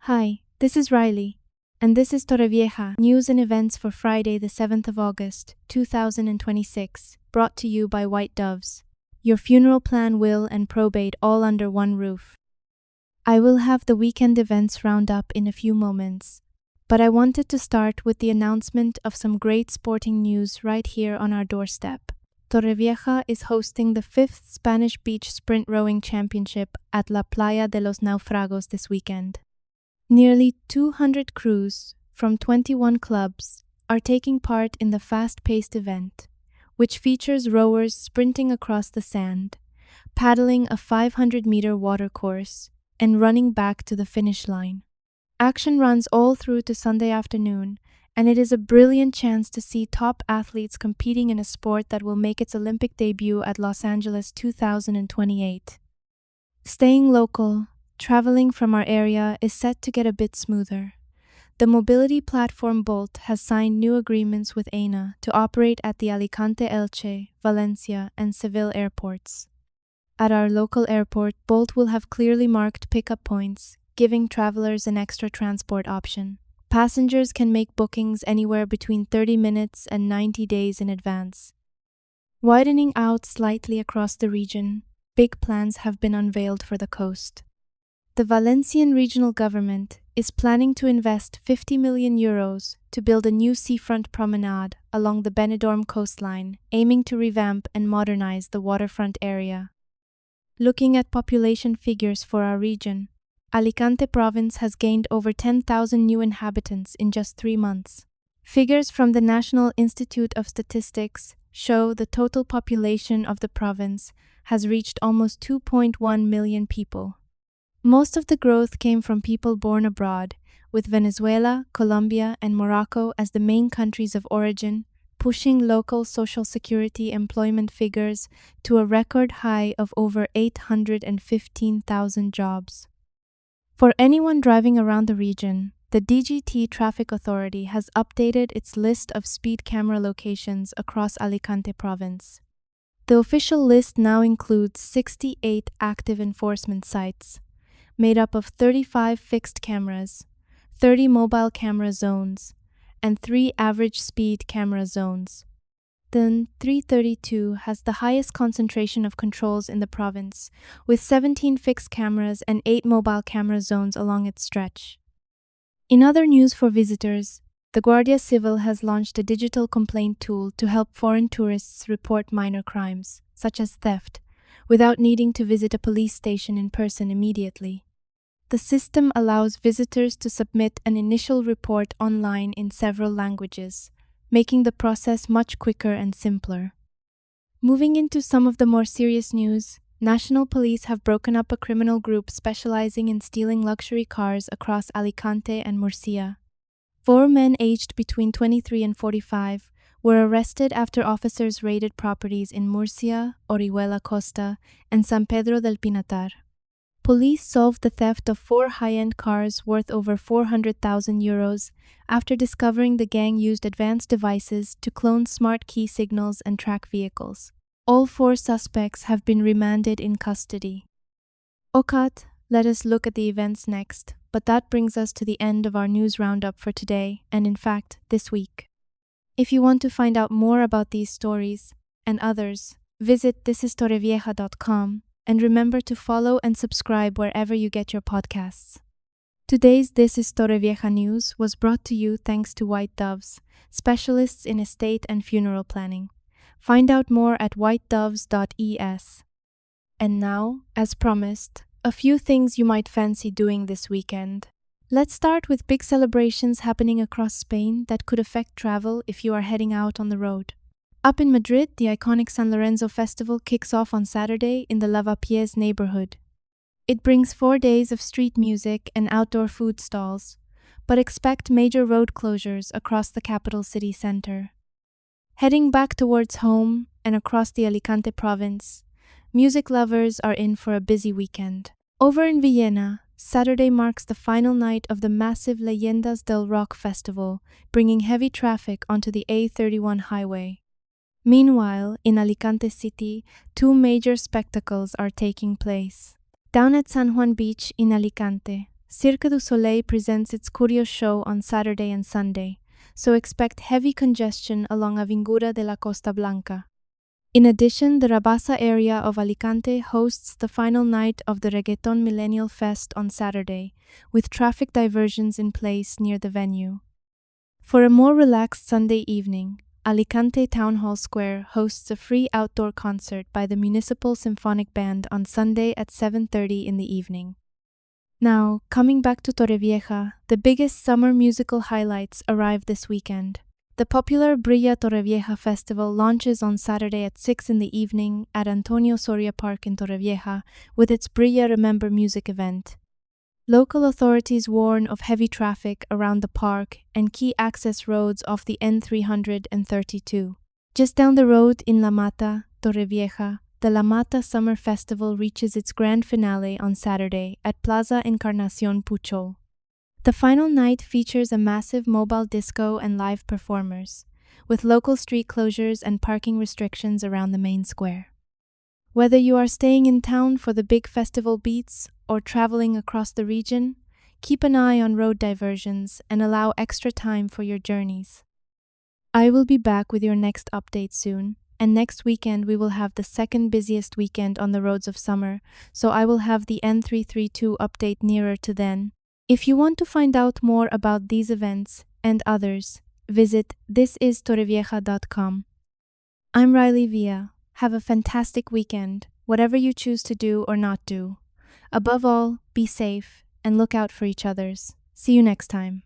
Hi, this is Riley, and this is Torrevieja, news and events for Friday, the 7th of August, 2026, brought to you by White Doves. Your funeral plan, will, and probate all under one roof. I will have the weekend events round up in a few moments, but I wanted to start with the announcement of some great sporting news right here on our doorstep. Torrevieja is hosting the 5th Spanish Beach Sprint Rowing Championship at La Playa de los Náufragos this weekend. Nearly 200 crews from 21 clubs are taking part in the fast-paced event, which features rowers sprinting across the sand, paddling a 500-meter water course, and running back to the finish line. Action runs all through to Sunday afternoon, and it is a brilliant chance to see top athletes competing in a sport that will make its Olympic debut at Los Angeles 2028. Staying local, traveling from our area is set to get a bit smoother. The mobility platform Bolt has signed new agreements with ANA to operate at the Alicante-Elche, Valencia, and Seville airports. At our local airport, Bolt will have clearly marked pickup points, giving travelers an extra transport option. Passengers can make bookings anywhere between 30 minutes and 90 days in advance. Widening out slightly across the region, big plans have been unveiled for the coast. The Valencian regional government is planning to invest 50 million euros to build a new seafront promenade along the Benidorm coastline, aiming to revamp and modernize the waterfront area. Looking at population figures for our region, Alicante province has gained over 10,000 new inhabitants in just 3 months. Figures from the National Institute of Statistics show the total population of the province has reached almost 2.1 million people. Most of the growth came from people born abroad, with Venezuela, Colombia, and Morocco as the main countries of origin, pushing local social security employment figures to a record high of over 815,000 jobs. For anyone driving around the region, the DGT Traffic Authority has updated its list of speed camera locations across Alicante province. The official list now includes 68 active enforcement sites, made up of 35 fixed cameras, 30 mobile camera zones, and 3 average speed camera zones. Then 332 has the highest concentration of controls in the province, with 17 fixed cameras and 8 mobile camera zones along its stretch. In other news for visitors, the Guardia Civil has launched a digital complaint tool to help foreign tourists report minor crimes, such as theft, without needing to visit a police station in person immediately. The system allows visitors to submit an initial report online in several languages, making the process much quicker and simpler. Moving into some of the more serious news, national police have broken up a criminal group specializing in stealing luxury cars across Alicante and Murcia. 4 men aged between 23 and 45 were arrested after officers raided properties in Murcia, Orihuela Costa, and San Pedro del Pinatar. Police solved the theft of 4 high-end cars worth over 400,000 euros after discovering the gang used advanced devices to clone smart key signals and track vehicles. All 4 suspects have been remanded in custody. Okat, let us look at the events next, but that brings us to the end of our news roundup for today, and in fact, this week. If you want to find out more about these stories and others, visit thisistorrevieja.com. And remember to follow and subscribe wherever you get your podcasts. Today's This is Torrevieja news was brought to you thanks to White Doves, specialists in estate and funeral planning. Find out more at whitedoves.es. And now, as promised, a few things you might fancy doing this weekend. Let's start with big celebrations happening across Spain that could affect travel if you are heading out on the road. Up in Madrid, the iconic San Lorenzo festival kicks off on Saturday in the Lavapiés neighborhood. It brings 4 days of street music and outdoor food stalls, but expect major road closures across the capital city center. Heading back towards home and across the Alicante province, music lovers are in for a busy weekend. Over in Vienna, Saturday marks the final night of the massive Leyendas del Rock festival, bringing heavy traffic onto the A31 highway. Meanwhile, in Alicante City, 2 major spectacles are taking place. Down at San Juan Beach in Alicante, Cirque du Soleil presents its Curious show on Saturday and Sunday, so expect heavy congestion along Avinguda de la Costa Blanca. In addition, the Rabasa area of Alicante hosts the final night of the Reggaeton Millennial Fest on Saturday, with traffic diversions in place near the venue. For a more relaxed Sunday evening, Alicante Town Hall Square hosts a free outdoor concert by the Municipal Symphonic Band on Sunday at 7:30 in the evening. Now, coming back to Torrevieja, the biggest summer musical highlights arrive this weekend. The popular Brilla Torrevieja Festival launches on Saturday at 6 in the evening at Antonio Soria Park in Torrevieja with its Brilla Remember music event. Local authorities warn of heavy traffic around the park and key access roads off the N332. Just down the road in La Mata, Torrevieja, the La Mata Summer Festival reaches its grand finale on Saturday at Plaza Encarnacion Puchol. The final night features a massive mobile disco and live performers, with local street closures and parking restrictions around the main square. Whether you are staying in town for the big festival beats or traveling across the region, keep an eye on road diversions and allow extra time for your journeys. I will be back with your next update soon, and next weekend we will have the second busiest weekend on the roads of summer, so I will have the N332 update nearer to then. If you want to find out more about these events and others, visit thisistorrevieja.com. I'm Riley Villa. Have a fantastic weekend, whatever you choose to do or not do. Above all, be safe and look out for each others. See you next time.